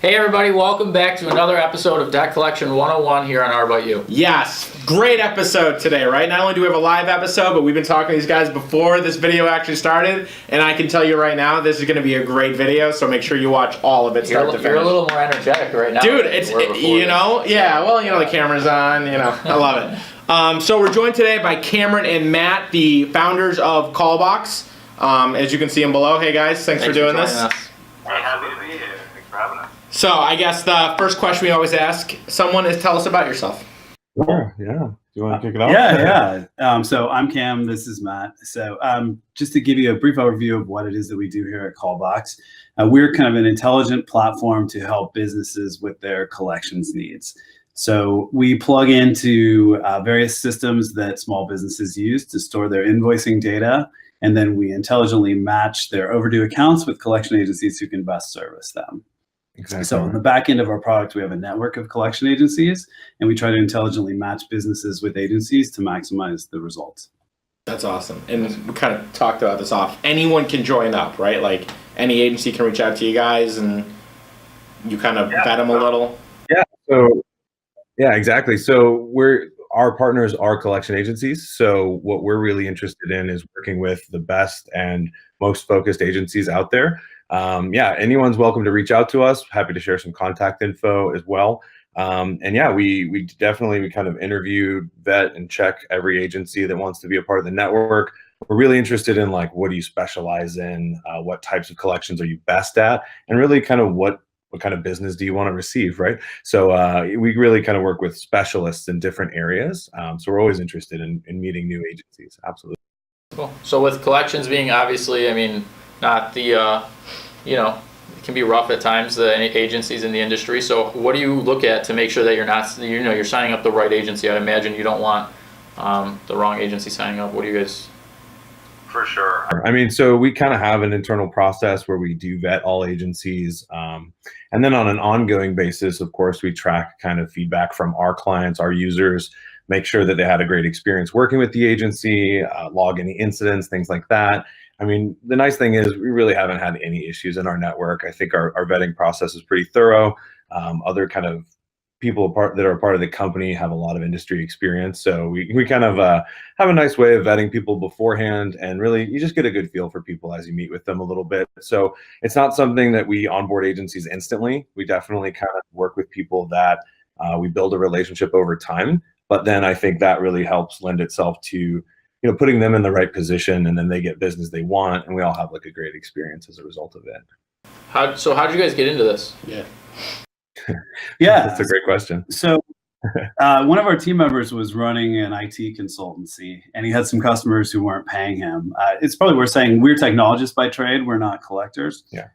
Hey everybody, welcome back to another episode of Debt Collection 101 here on Arbeit You. Yes, great episode today, right? Not only do we have a live episode, but we've been talking to these guys before this video actually started, and I can tell you right now, this is going to be a great video, so make sure you watch all of it start to finish. You're a little more energetic right now. Dude, it's, the camera's on, I love it. So we're joined today by Cameron and Matt, the founders of Collbox. As you can see them below. Hey guys, thanks for doing this. We're happy to be here. Thanks for having us. So I guess the first question we always ask someone is tell us about yourself. Sure, yeah. Do you want to kick it off? Yeah. So I'm Cam, this is Matt. So just to give you a brief overview of what it is that we do here at Collbox, we're kind of an intelligent platform to help businesses with their collections needs. So we plug into various systems that small businesses use to store their invoicing data, and then we intelligently match their overdue accounts with collection agencies who can best service them. Exactly. So on the back end of our product, we have a network of collection agencies, and we try to intelligently match businesses with agencies to maximize the results. That's awesome. And we kind of talked about this off. Anyone can join up, right? Like any agency can reach out to you guys and you kind of vet them a little. Yeah, exactly. So our partners are collection agencies. So what we're really interested in is working with the best and most focused agencies out there. Anyone's welcome to reach out to us. Happy to share some contact info as well. We definitely kind of interview, vet, and check every agency that wants to be a part of the network. We're really interested in like, what do you specialize in? What types of collections are you best at? And really kind of what kind of business do you want to receive, right? So we really kind of work with specialists in different areas. So we're always interested in meeting new agencies. Absolutely. Cool. So with collections being obviously, not the, it can be rough at times, the agencies in the industry. So what do you look at to make sure that you're signing up the right agency? I imagine you don't want the wrong agency signing up. What do you guys? For sure. So we kind of have an internal process where we do vet all agencies. And then on an ongoing basis, of course, we track kind of feedback from our clients, our users, make sure that they had a great experience working with the agency, log any incidents, things like that. The nice thing is we really haven't had any issues in our network. I think our vetting process is pretty thorough. Other kind of people that are part of the company have a lot of industry experience. So we kind of have a nice way of vetting people beforehand, and really you just get a good feel for people as you meet with them a little bit. So it's not something that we onboard agencies instantly. We definitely kind of work with people that we build a relationship over time. But then I think that really helps lend itself to putting them in the right position, and then they get business they want, and we all have like a great experience as a result of it. How did you guys get into this? Yeah, that's a great question. So one of our team members was running an IT consultancy, and he had some customers who weren't paying him. It's probably worth saying we're technologists by trade. We're not collectors. Yeah.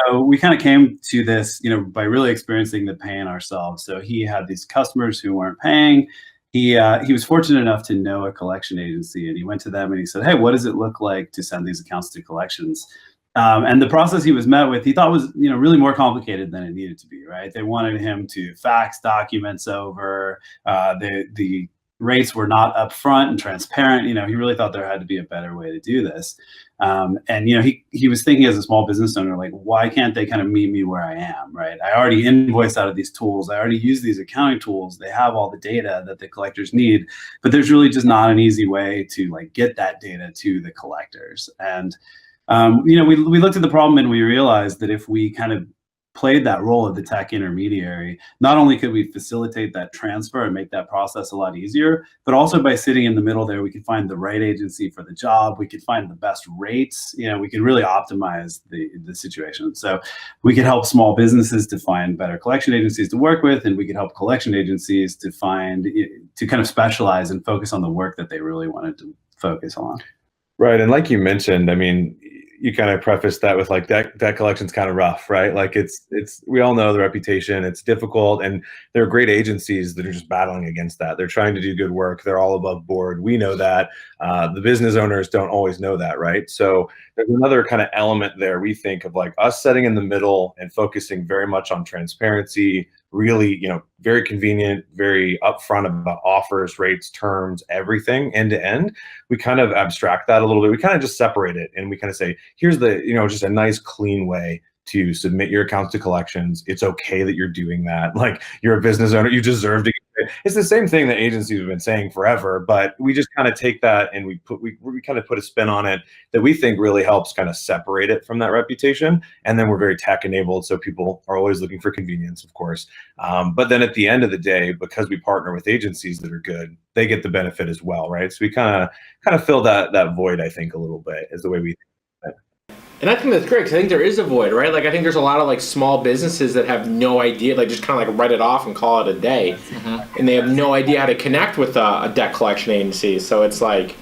So we kind of came to this, by really experiencing the pain ourselves. So he had these customers who weren't paying. He was fortunate enough to know a collection agency, and he went to them and he said, "Hey, what does it look like to send these accounts to collections?" And the process he was met with, he thought was really more complicated than it needed to be. Right? They wanted him to fax documents over. The rates were not upfront and transparent. He really thought there had to be a better way to do this. He was thinking as a small business owner, like, why can't they kind of meet me where I am, right? I already invoice out of these tools. I already use these accounting tools. They have all the data that the collectors need, but there's really just not an easy way to like get that data to the collectors. And, we looked at the problem and we realized that if we kind of played that role of the tech intermediary, not only could we facilitate that transfer and make that process a lot easier, but also by sitting in the middle there, we could find the right agency for the job. We could find the best rates. We could really optimize the situation. So we could help small businesses to find better collection agencies to work with, and we could help collection agencies to kind of specialize and focus on the work that they really wanted to focus on. Right. And like you mentioned, you kind of prefaced that with like that collection's kind of rough, right? Like it's we all know the reputation, it's difficult, and there are great agencies that are just battling against that. They're trying to do good work. They're all above board. We know that. The business owners don't always know that, right? So there's another kind of element there. We think of like us sitting in the middle and focusing very much on transparency, really, very convenient, very upfront about offers, rates, terms, everything end to end. We kind of abstract that a little bit. We kind of just separate it, and we kind of say, here's the, just a nice clean way to submit your accounts to collections. It's okay that you're doing that. Like, you're a business owner, you deserve to get it. It's the same thing that agencies have been saying forever, but we just kind of take that and we kind of put a spin on it that we think really helps kind of separate it from that reputation. And then we're very tech enabled, so people are always looking for convenience, of course. But then at the end of the day, because we partner with agencies that are good, they get the benefit as well, right? So we kind of fill that void, I think, a little bit, is the way we think of it. And I think that's great, because I think there is a void, right? Like, I think there's a lot of like small businesses that have no idea, like just kind of like write it off and call it a day, and they have no idea how to connect with a debt collection agency. So it's like,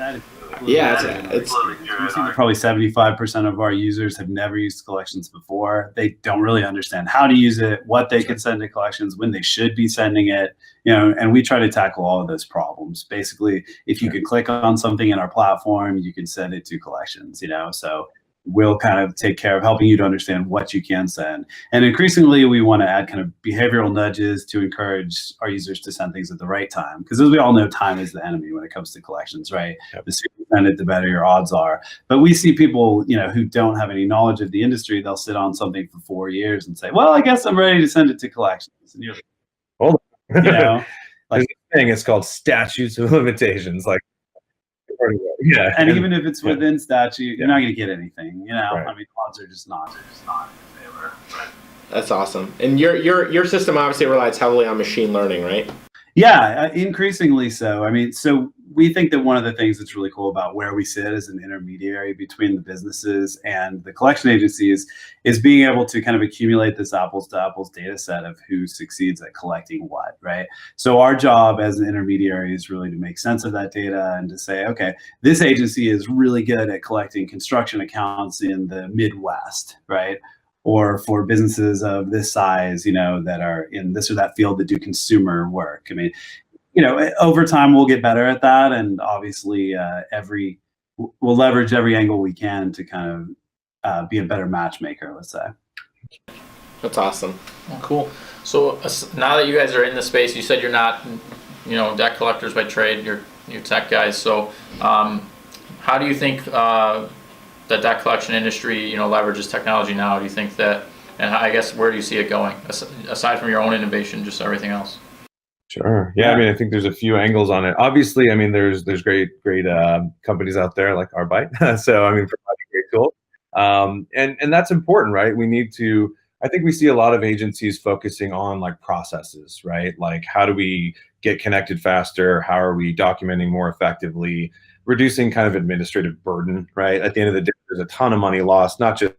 yeah, it's we've seen that probably 75% of our users have never used collections before. They don't really understand how to use it, what they can send to collections, when they should be sending it, and we try to tackle all of those problems. Basically, if you can click on something in our platform, you can send it to collections, so we'll kind of take care of helping you to understand what you can send. And increasingly, we want to add kind of behavioral nudges to encourage our users to send things at the right time. Because as we all know, time is the enemy when it comes to collections, right? Yep. The sooner you send it, the better your odds are. But we see people, who don't have any knowledge of the industry, they'll sit on something for 4 years and say, well, I guess I'm ready to send it to collections. And you're like, hold on. like, there's a thing, it's called statutes of limitations. Like, yeah, and even if it's within statute, you're Yeah. not going to get anything. Right. I mean, odds are just not in favor. Right? that's awesome. And your system obviously relies heavily on machine learning, right? Yeah, increasingly so. I mean, so we think that one of the things that's really cool about where we sit as an intermediary between the businesses and the collection agencies is being able to kind of accumulate this apples to apples data set of who succeeds at collecting what, right? So our job as an intermediary is really to make sense of that data and to say, okay, this agency is really good at collecting construction accounts in the Midwest, right? Or for businesses of this size, that are in this or that field that do consumer work. I mean, over time we'll get better at that, and obviously we'll leverage every angle we can to kind of be a better matchmaker, let's say. That's awesome. Cool. So now that you guys are in the space, you said you're not, debt collectors by trade. You're tech guys. So how do you think the debt collection industry, leverages technology now? Do you think that, and I guess where do you see it going aside from your own innovation, just everything else? Sure. Yeah. I mean, I think there's a few angles on it. Obviously, I mean, there's great companies out there like Arbeit. So, I mean, providing great tools. And that's important, right? I think we see a lot of agencies focusing on like processes, right? Like, how do we get connected faster? How are we documenting more effectively? Reducing kind of administrative burden, right? At the end of the day, there's a ton of money lost, not just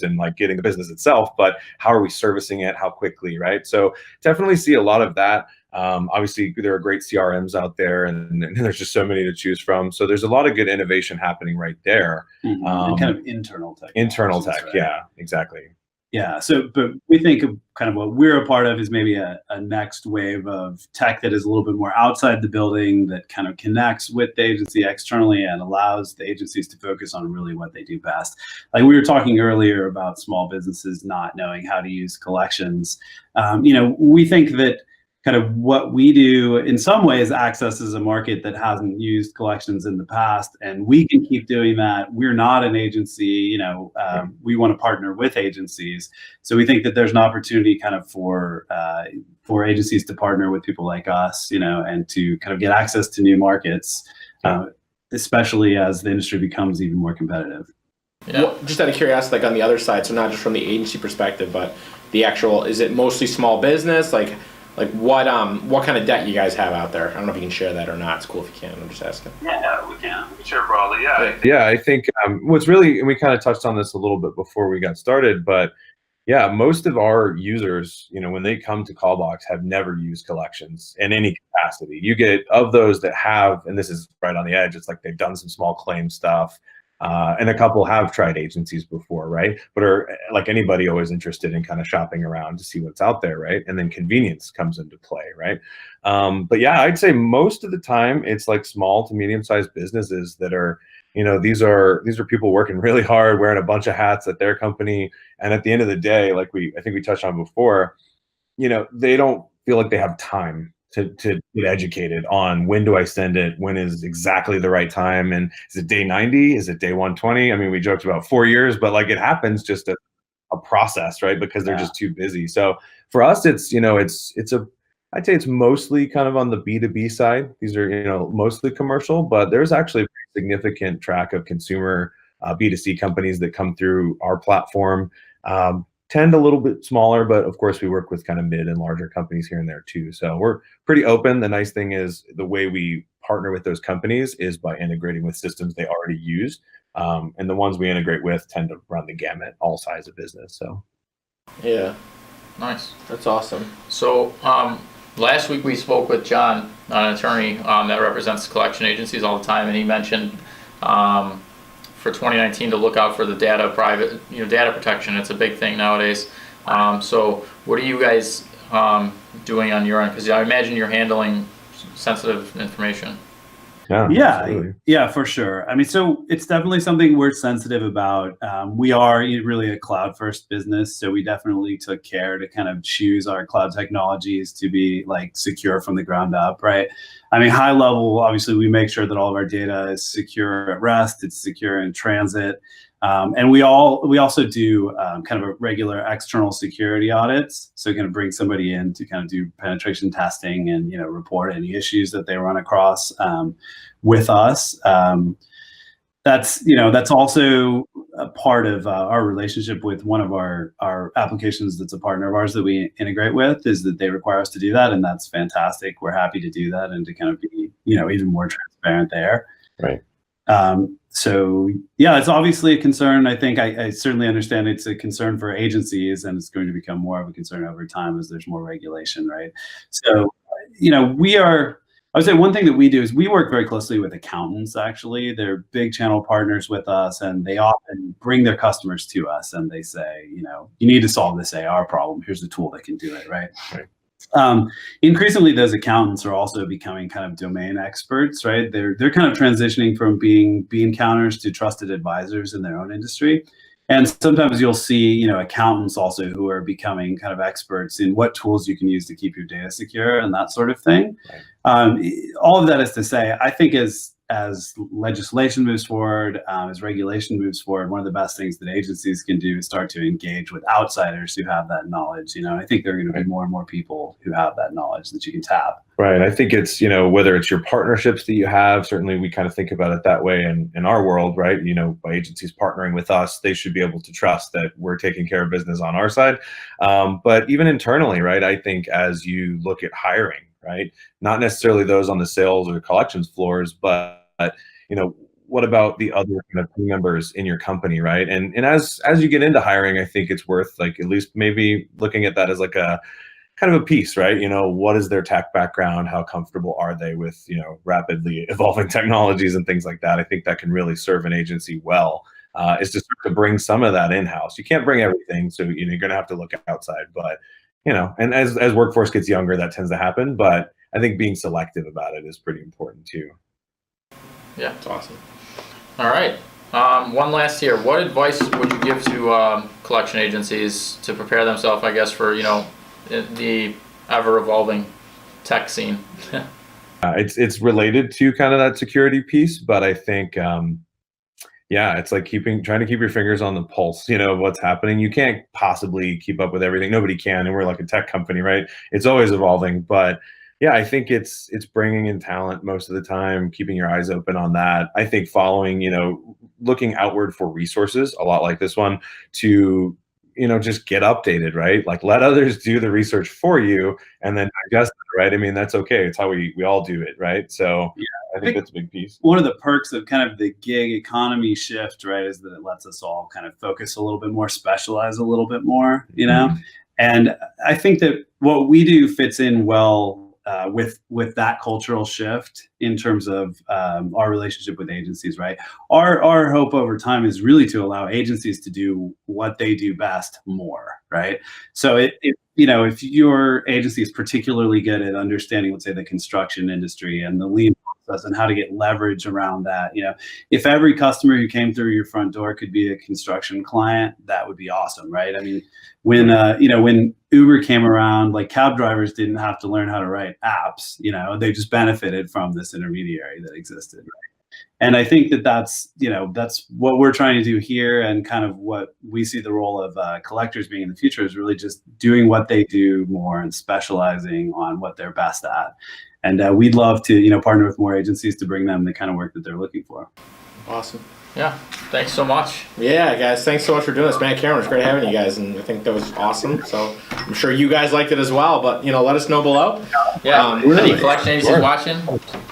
in like getting the business itself, but how are we servicing it? How quickly, right? So definitely see a lot of that. Obviously, there are great CRMs out there, and there's just so many to choose from. So there's a lot of good innovation happening right there. And kind of internal tech. Internal tech, right? Yeah, exactly. Yeah. So, but we think of kind of what we're a part of is maybe a next wave of tech that is a little bit more outside the building, that kind of connects with the agency externally and allows the agencies to focus on really what they do best. Like we were talking earlier about small businesses not knowing how to use collections. We think that kind of what we do in some ways accesses a market that hasn't used collections in the past, and we can keep doing that. We're not an agency, we want to partner with agencies. So we think that there's an opportunity kind of for agencies to partner with people like us, and to kind of get access to new markets, especially as the industry becomes even more competitive. Yeah. Well, just out of curiosity, like on the other side, so not just from the agency perspective, but the actual, is it mostly small business? Like what kind of debt you guys have out there? I don't know if you can share that or not. It's cool if you can. I'm just asking. Yeah, we can. We can share broadly. Yeah. Yeah, I think what's really, and we kind of touched on this a little bit before we got started, but yeah, most of our users, when they come to Collbox, have never used collections in any capacity. You get, of those that have, and this is right on the edge, it's like they've done some small claim stuff. And a couple have tried agencies before, right? But are, like anybody, always interested in kind of shopping around to see what's out there, right? And then convenience comes into play, right? But yeah, I'd say most of the time it's like small to medium-sized businesses that are, these are people working really hard, wearing a bunch of hats at their company, and at the end of the day, like I think we touched on before, they don't feel like they have time to get educated on when do I send it, when is exactly the right time, and is it day 90, is it day 120? I mean, we joked about 4 years, but like it happens just a process, right? Because they're just too busy. So for us, it's, you know, I'd say it's mostly kind of on the B2B side. These are, you know, mostly commercial, but there's actually a significant track of consumer B2C companies that come through our platform. Tend a little bit smaller, but of course we work with kind of mid and larger companies here and there too. So we're pretty open. The nice thing is the way we partner with those companies is by integrating with systems they already use. And the ones we integrate with tend to run the gamut, all size of business. So Yeah, Nice. that's awesome. So last week we spoke with John, an attorney that represents collection agencies all the time, and he mentioned for 2019 to look out for the data data protection. It's a big thing nowadays. So what are you guys doing on your end? Because I imagine you're handling sensitive information. absolutely. Yeah, for sure. I mean, so it's definitely something we're sensitive about. We are really a cloud-first business, so we definitely took care to kind of choose our cloud technologies to be like secure from the ground up, right? I mean, high level, obviously, we make sure that all of our data is secure at rest, it's secure in transit, and we also do kind of a regular external security audits. So kind of bring somebody in to kind of do penetration testing and, you know, report any issues that they run across with us. That's also a part of our relationship with one of our applications that's a partner of ours that we integrate with, is that they require us to do that, and that's fantastic. We're happy to do that and to kind of be, you know, even more transparent there. Right. So yeah, it's obviously a concern. I think I certainly understand it's a concern for agencies, and it's going to become more of a concern over time as there's more regulation, right? So, you know, I would say one thing that we do is we work very closely with accountants, actually. They're big channel partners with us, and they often bring their customers to us and they say, you know, you need to solve this AR problem. Here's the tool that can do it, right? Increasingly, those accountants are also becoming kind of domain experts, right? They're kind of transitioning from being bean counters to trusted advisors in their own industry. And sometimes you'll see, you know, accountants also who are becoming kind of experts in what tools you can use to keep your data secure and that sort of thing. All of that is to say, I think as legislation moves forward, as regulation moves forward, one of the best things that agencies can do is start to engage with outsiders who have that knowledge. You know, I think there are going to be more and more people who have that knowledge that you can tap. Right. I think it's, you know, whether it's your partnerships that you have, certainly we kind of think about it that way in our world, right? You know, by agencies partnering with us, they should be able to trust that we're taking care of business on our side. But even internally, right, I think as you look at hiring, right, not necessarily those on the sales or collections floors, but, you know, what about the other kind of team members in your company, right? And as you get into hiring, I think it's worth like at least maybe looking at that as like a kind of a piece, right? You know, what is their tech background? How comfortable are they with, you know, rapidly evolving technologies and things like that? I think that can really serve an agency well, is to sort of bring some of that in-house. You can't bring everything, so, you know, you're going to have to look outside, but, you know, and as workforce gets younger, that tends to happen, but I think being selective about it is pretty important too. Yeah, it's awesome. All right. One last here. What advice would you give to collection agencies to prepare themselves, I guess, for, you know, the ever-evolving tech scene? It's related to kind of that security piece, but I think, yeah, it's like trying to keep your fingers on the pulse, you know, of what's happening. You can't possibly keep up with everything. Nobody can, and we're like a tech company, right? It's always evolving, but yeah, I think it's bringing in talent most of the time, keeping your eyes open on that. I think following, you know, looking outward for resources, a lot like this one, to, you know, just get updated, right? Like let others do the research for you and then digest it, right? I mean, that's okay. It's how we all do it, right? So yeah, I think that's a big piece. One of the perks of kind of the gig economy shift, right, is that it lets us all kind of focus a little bit more, specialize a little bit more, you know? And I think that what we do fits in well with that cultural shift in terms of our relationship with agencies, right? Our hope over time is really to allow agencies to do what they do best more, right? So you know, if your agency is particularly good at understanding, let's say, the construction industry and the lean process and how to get leverage around that, you know, if every customer who came through your front door could be a construction client, that would be awesome, right? I mean, when you know, when Uber came around, like cab drivers didn't have to learn how to write apps, you know, they just benefited from this intermediary that existed, right? And I think that that's what we're trying to do here, and kind of what we see the role of collectors being in the future is really just doing what they do more and specializing on what they're best at. And we'd love to, partner with more agencies to bring them the kind of work that they're looking for. Awesome. Yeah, thanks so much. Yeah, guys, thanks so much for doing this. Matt, Cameron, it's great having you guys, and I think that was awesome. So I'm sure you guys liked it as well, but, let us know below. Yeah, Really? any collection agencies watching,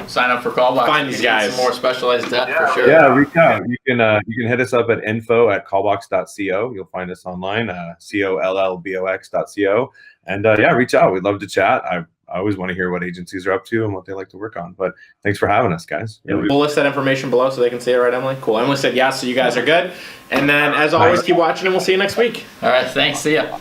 sign up for Collbox. Find these guys. Some more specialized depth for sure. Yeah, reach out. You can hit us up at info@collbox.co. You'll find us online, collbox.co. And reach out. We'd love to chat. I always want to hear what agencies are up to and what they like to work on. But thanks for having us, guys. Yeah, we'll list that information below so they can see it, right, Emily? Cool. Emily said yes, so you guys are good. And then, as always, keep watching, and we'll see you next week. All right, thanks. See ya.